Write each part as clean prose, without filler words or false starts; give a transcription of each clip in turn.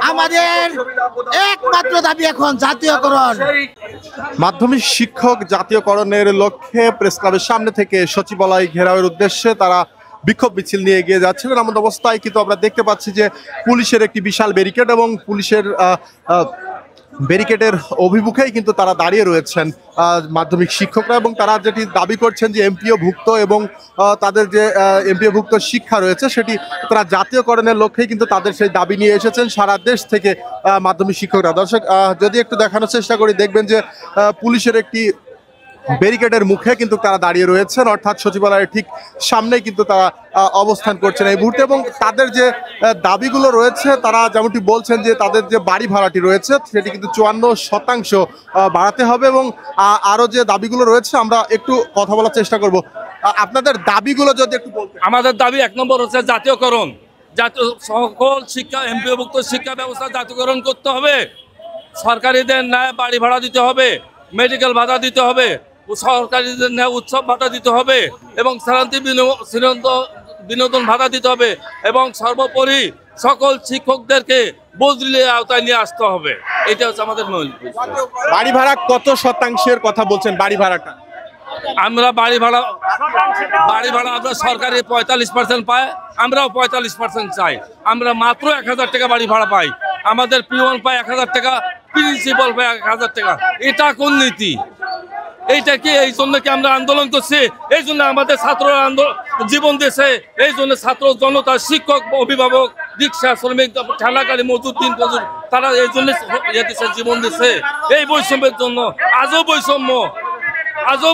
আমাদের একমাত্র দাবি এখন জাতীয়করণ। মাধ্যমিক শিক্ষক জাতীয়করণের লক্ষ্যে প্রেস ক্লাবের সামনে থেকে সচিবালয় ঘেরাওয়ের উদ্দেশ্যে তারা বিক্ষোভ মিছিল নিয়ে এগিয়ে যাচ্ছিলেন। এমন অবস্থায় কিন্তু আমরা দেখতে পাচ্ছি যে পুলিশের একটি বিশাল ব্যারিকেড এবং পুলিশের ব্যারিকেডের অভিমুখেই কিন্তু তারা দাঁড়িয়ে রয়েছেন মাধ্যমিক শিক্ষকরা, এবং তারা যেটি দাবি করছেন যে এমপিও ভুক্ত এবং তাদের যে এমপিও ভুক্ত শিক্ষা রয়েছে সেটি তারা জাতীয়করণের লক্ষ্যেই কিন্তু তাদের সেই দাবি নিয়ে এসেছেন সারা দেশ থেকে মাধ্যমিক শিক্ষকরা। দর্শক যদি একটু দেখানোর চেষ্টা করি দেখবেন যে পুলিশের একটি ব্যারিকেডের মুখে কিন্তু তারা দাঁড়িয়ে রয়েছেন, অর্থাৎ সচিবালয়ের ঠিক সামনেই কিন্তু তারা অবস্থান করছেন এই মুহূর্তে। এবং তাদের যে দাবিগুলো রয়েছে তারা যেমনটি বলছেন যে তাদের যে বাড়ি ভাড়াটি রয়েছে সেটি কিন্তু 54% বাড়াতে হবে, এবং আরও যে দাবিগুলো রয়েছে আমরা একটু কথা বলার চেষ্টা করব। আপনাদের দাবিগুলো যদি একটু বলতেন। আমাদের দাবি 1 নম্বর হচ্ছে জাতীয়করণ। সকল শিক্ষা এমপিওভুক্ত শিক্ষা ব্যবস্থা জাতীয়করণ করতে হবে। সরকারিদের ন্যায় বাড়ি ভাড়া দিতে হবে, মেডিকেল ভাড়া দিতে হবে, সরকারিদের ন্যায় উৎসব ভাতা দিতে হবে এবং শান্তি বিনোদন ভাতা দিতে হবে, এবং সর্বোপরি সকল শিক্ষকদেরকে বদলির আওতায় নিয়ে আসতে হবে। এটা হচ্ছে আমাদের মূল। বাড়ি ভাড়া কত শতাংশের কথা বলছেন? বাড়ি ভাড়াটা আমরা বাড়ি ভাড়া আমরা সরকারি 45% পাই, আমরাও 45% চাই। আমরা মাত্র 1000 টাকা বাড়ি ভাড়া পাই, আমাদের পিওন পায় 1000 টাকা, প্রিন্সিপাল পায় 1000 টাকা। এটা কোন নীতি? এইটা কি? এই জন্য কি আমরা আন্দোলন করছি? এই জন্য আমাদের ছাত্ররা জীবন দিয়েছে, এই জন্য ছাত্র জনতা, শিক্ষক, অভিভাবক, রিক্সা শ্রমিক, ঠেলাগাড়ি মজুর, দিন মজুর, তারা এই জন্য জীবন দিচ্ছে। এই বৈষম্যের জন্য আজও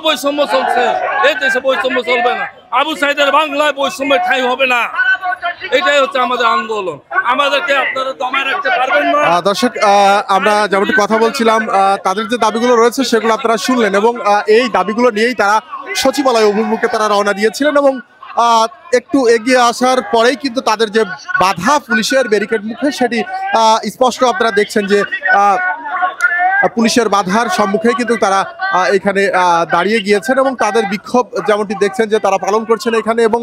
বৈষম্য চলছে। এই দেশে বৈষম্য চলবে না। আবু সাইদের বাংলায় বৈষম্যের ঠাঁই হবে না। এটাই হচ্ছে আমাদের আন্দোলন। আমাদেরকে আপনারা দমায় রাখতে পারবেন না। দর্শক আমরা যেমনটি কথা বলছিলাম তাদের যে দাবিগুলো রয়েছে সেগুলো আপনারা শুনলেন, এবং এই দাবিগুলো নিয়েই তারা সচিবালয় অভিমুখে তারা রওনা দিয়েছিলেন। এবং একটু এগিয়ে আসার পরেই কিন্তু তাদের যে বাধা পুলিশের ব্যারিকেড মুখে সেটি স্পষ্ট আপনারা দেখছেন যে পুলিশের বাধার সম্মুখে কিন্তু তারা এখানে দাঁড়িয়ে গিয়েছেন, এবং তাদের বিক্ষোভ যেমনটি দেখছেন যে তারা পালন করছেন এখানে। এবং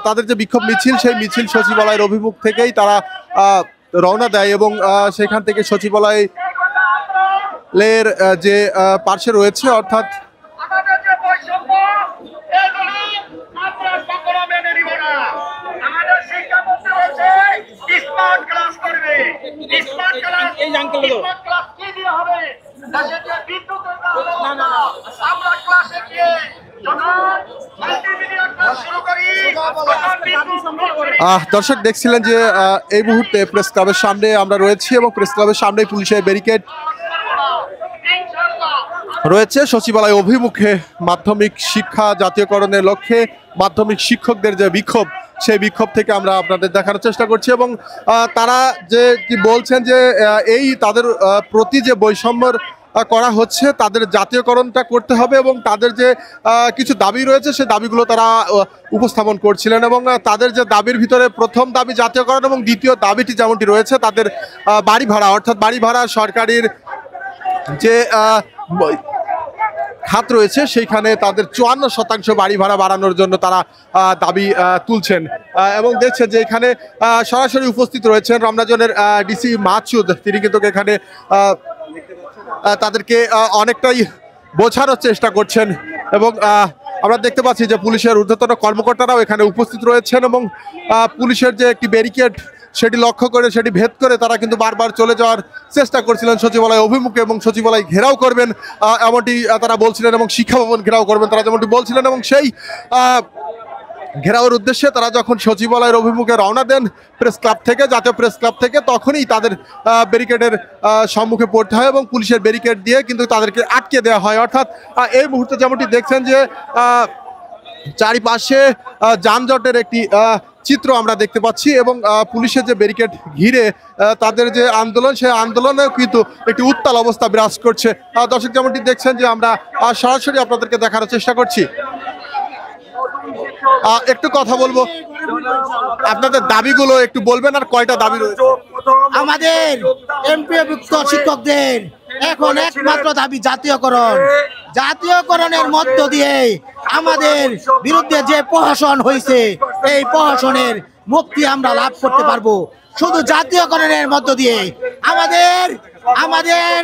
তাদের যে বিক্ষোভ মিছিল সেই মিছিল সচিবালয়ের অভিমুখ থেকেই তারা রওনা দেয়, এবং সেখান থেকে সচিবালয়ের যে পার্শ্বে রয়েছে অর্থাৎ দর্শক দেখছিলেন যে এই মুহূর্তে প্রেস ক্লাবের সামনে আমরা রয়েছি, এবং প্রেস ক্লাবের সামনে পুলিশের ব্যারিকেড রয়েছে সচিবালয় অভিমুখে মাধ্যমিক শিক্ষা জাতীয়করণের লক্ষ্যে মাধ্যমিক শিক্ষকদের যে বিক্ষোভ সেই বিক্ষোভ থেকে আমরা আপনাদের দেখানোর চেষ্টা করছি। এবং তারা যে কি বলছেন যে এই তাদের প্রতি যে বৈষম্যর করা হচ্ছে তাদের জাতীয়করণটা করতে হবে, এবং তাদের যে কিছু দাবি রয়েছে সেই দাবিগুলো তারা উপস্থাপন করছিলেন। এবং তাদের যে দাবির ভিতরে প্রথম দাবি জাতীয়করণ, এবং দ্বিতীয় দাবিটি যেমনটি রয়েছে তাদের বাড়ি ভাড়া, অর্থাৎ বাড়ি ভাড়া সরকারির যে খাত রয়েছে সেইখানে তাদের 54% বাড়ি ভাড়া বাড়ানোর জন্য তারা দাবি তুলছেন। এবং দেখছেন যে এখানে সরাসরি উপস্থিত রয়েছেন রমনা জোনের ডিসি মাহসুদ। তিনি কিন্তু এখানে তাদেরকে অনেকটাই বোঝানোর চেষ্টা করছেন, এবং আমরা দেখতে পাচ্ছি যে পুলিশের ঊর্ধ্বতন কর্মকর্তারাও এখানে উপস্থিত রয়েছেন, এবং পুলিশের যে একটি ব্যারিকেড সেটি লক্ষ্য করে সেটি ভেদ করে তারা কিন্তু বারবার চলে যাওয়ার চেষ্টা করছিলেন সচিবালয় অভিমুখে, এবং সচিবালয় ঘেরাও করবেন এমনটি তারা বলছিলেন, এবং শিক্ষা ভবন ঘেরাও করবেন তারা যেমনটি বলছিলেন। এবং সেই ঘেরাওয়ের উদ্দেশ্যে তারা যখন সচিবালয়ের অভিমুখে রওনা দেন প্রেস ক্লাব থেকে, জাতীয় প্রেস ক্লাব থেকে, তখনই তাদের ব্যারিকেডের সম্মুখে পড়তে হয়, এবং পুলিশের ব্যারিকেড দিয়ে কিন্তু তাদেরকে আটকে দেওয়া হয়। অর্থাৎ এই মুহূর্তে যেমনটি দেখছেন যে চারিপাশে যানজটের একটি চিত্র আমরা দেখতে পাচ্ছি, এবং পুলিশের যে ব্যারিকেড ঘিরে তাদের যে আন্দোলন সেই আন্দোলনেও কিন্তু একটি উত্তাল অবস্থা বিরাজ করছে। দর্শক যেমনটি দেখছেন যে আমরা সরাসরি আপনাদেরকে দেখানোর চেষ্টা করছি। একটু কথা বলবো, আপনাদের দাবিগুলো একটু বলবেন, আর কয়টা দাবি রয়েছে? আমাদের এমপিওভুক্ত শিক্ষকদের এখন একমাত্র দাবি জাতীয়করণ। জাতীয়করণের মধ্য দিয়ে আমাদের বিরুদ্ধে যে প্রহসন হয়েছে এই প্রহসনের মুক্তি আমরা লাভ করতে পারবো। শুধু জাতীয়করণের মধ্য দিয়ে। আমাদের আমাদের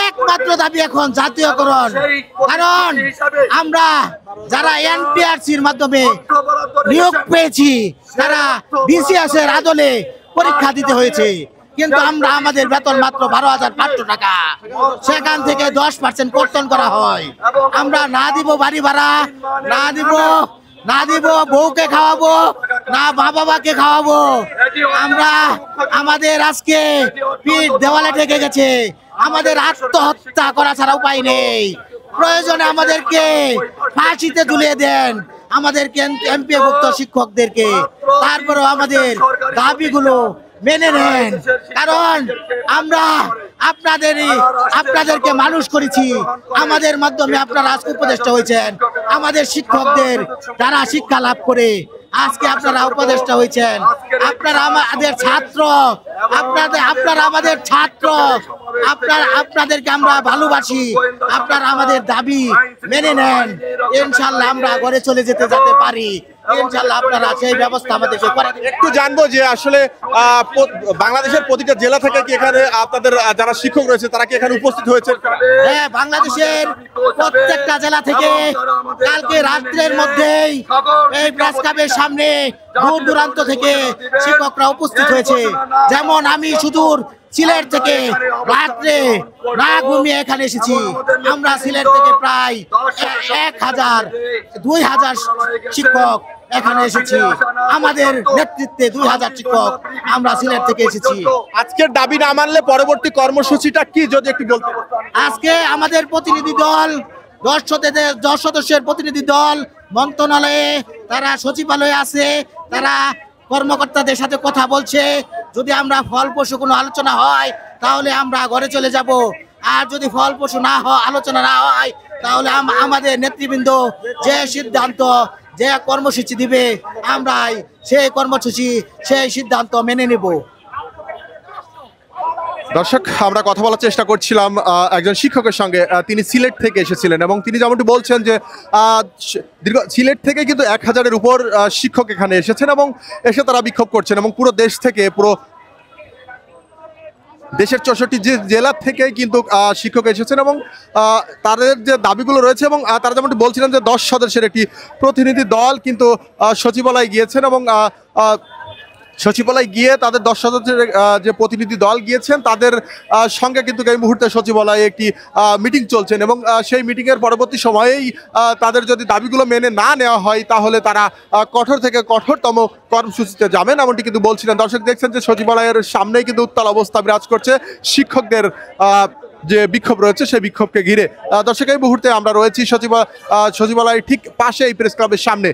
একমাত্র দাবি এখন জাতীয়করণ, কারণ আমরা যারা এনপিআরসির মাধ্যমে নিয়োগ পেয়েছি তারা বিসিএস এর আদলে পরীক্ষা দিতে হয়েছে, কিন্তু আমরা আমাদের বেতন মাত্র 12,500 টাকা, সেখান থেকে 10% কর্তন করা হয়। আমরা না দিব বাড়ি ভাড়া, না দিব বউকে খাওয়াবো, না মা বাবাকে খাওয়াবো। আমরা আমাদের আজকে পিঠ দেওয়ালে ঠেকে গেছে, আমাদের আত্মহত্যা করা ছাড়া উপায় নেই। প্রয়োজনে আমাদেরকে ফাঁসিতে ঝুলিয়ে দেন, আমাদেরকে এমপিওভুক্ত শিক্ষকদেরকে, তারপরেও আমাদের দাবিগুলো মেনে নেন, কারণ আমরা আপনাদেরকে মানুষ করেছি, আমাদের মাধ্যমে আপনারা আজকে উপদেষ্টা হয়েছেন। আমাদের শিক্ষকদের যারা শিক্ষা লাভ করে আজকে আপনারা উপদেষ্টা হয়েছেন, আপনারা আমাদের ছাত্র, আপনারা আমাদের ছাত্র, আপনাদেরকে আমরা ভালোবাসি, আপনারা আমাদের দাবি মেনে নেন। ইনশাল্লাহ আমরা ঘরে চলে যেতে পারি, ইনশাল্লাহ আপনারা সেই ব্যবস্থা আমাদেরকে করে দিন। একটু জানবো যে আসলে বাংলাদেশের প্রতিটা জেলা থেকে কি এখানে আপনাদের যারা শিক্ষক রয়েছে তারা কি এখানে উপস্থিত হয়েছে? হ্যাঁ, বাংলাদেশের প্রত্যেকটা জেলা থেকে কালকে রাত্রের মধ্যেই এই প্রেস ক্লাবের সামনে দূর দূরান্ত থেকে শিক্ষকরা উপস্থিত হয়েছে। যেমন আমি সুদূর সিলেট থেকে রাত্রে না ঘুমিয়ে এখানে এসেছি। আমরা সিলেট থেকে প্রায় 2,000 শিক্ষক এখানে এসেছি, আমাদের নেতৃত্বে 2,000 শিক্ষক আমরা সিলেট থেকে এসেছি। আজকের দাবি না মানলে পরবর্তী কর্মসূচিটা কি যদি একটু বলতেন? আজকে আমাদের প্রতিনিধি দল 10 সদস্যের প্রতিনিধি দল মন্ত্রণালয়ে, তারা সচিবালয়ে আছে, তারা কর্মকর্তাদের সাথে কথা বলছে। যদি আমরা ফলপ্রসূ কোনো আলোচনা হয় তাহলে আমরা ঘরে চলে যাব, আর যদি ফলপ্রসূ আলোচনা না হয় তাহলে আমাদের নেতৃবৃন্দ যে সিদ্ধান্ত, যে কর্মসূচি দিবে আমরা সেই কর্মসূচি, সেই সিদ্ধান্ত মেনে নেব। দর্শক, আমরা কথা বলার চেষ্টা করছিলাম একজন শিক্ষকের সঙ্গে, তিনি সিলেট থেকে এসেছিলেন এবং তিনি যেমনটি বলছেন যে সিলেট থেকে কিন্তু 1,000-এর উপর শিক্ষক এখানে এসেছেন এবং এসে তারা বিক্ষোভ করছেন এবং পুরো দেশ থেকে, পুরো দেশের 64 জেলা থেকে কিন্তু শিক্ষক এসেছেন এবং তাদের যে দাবিগুলো রয়েছে এবং তারা যেমনটি বলছিলেন যে 10 সদস্যের একটি প্রতিনিধি দল কিন্তু সচিবালয়ে গিয়েছেন এবং সচিবালয় গিয়ে তাদের 10 সদস্যের যে প্রতিনিধি দল গিয়েছেন তাদের সঙ্গে কিন্তু এই মুহূর্তে সচিবালয়ে একটি মিটিং চলছেন এবং সেই মিটিংয়ের পরবর্তী সময়েই তাদের যদি দাবিগুলো মেনে না নেওয়া হয় তাহলে তারা কঠোর থেকে কঠোরতম কর্মসূচিতে যাবেন এমনটি কিন্তু বলছিলেন। দর্শক, দেখছেন যে সচিবালয়ের সামনেই কিন্তু উত্তাল অবস্থা বিরাজ করছে শিক্ষকদের যে বিক্ষোভ রয়েছে সেই বিক্ষোভকে ঘিরে। দর্শক, এই মুহূর্তে আমরা রয়েছি সচিবালয়ের ঠিক পাশে এই প্রেস ক্লাবের সামনে।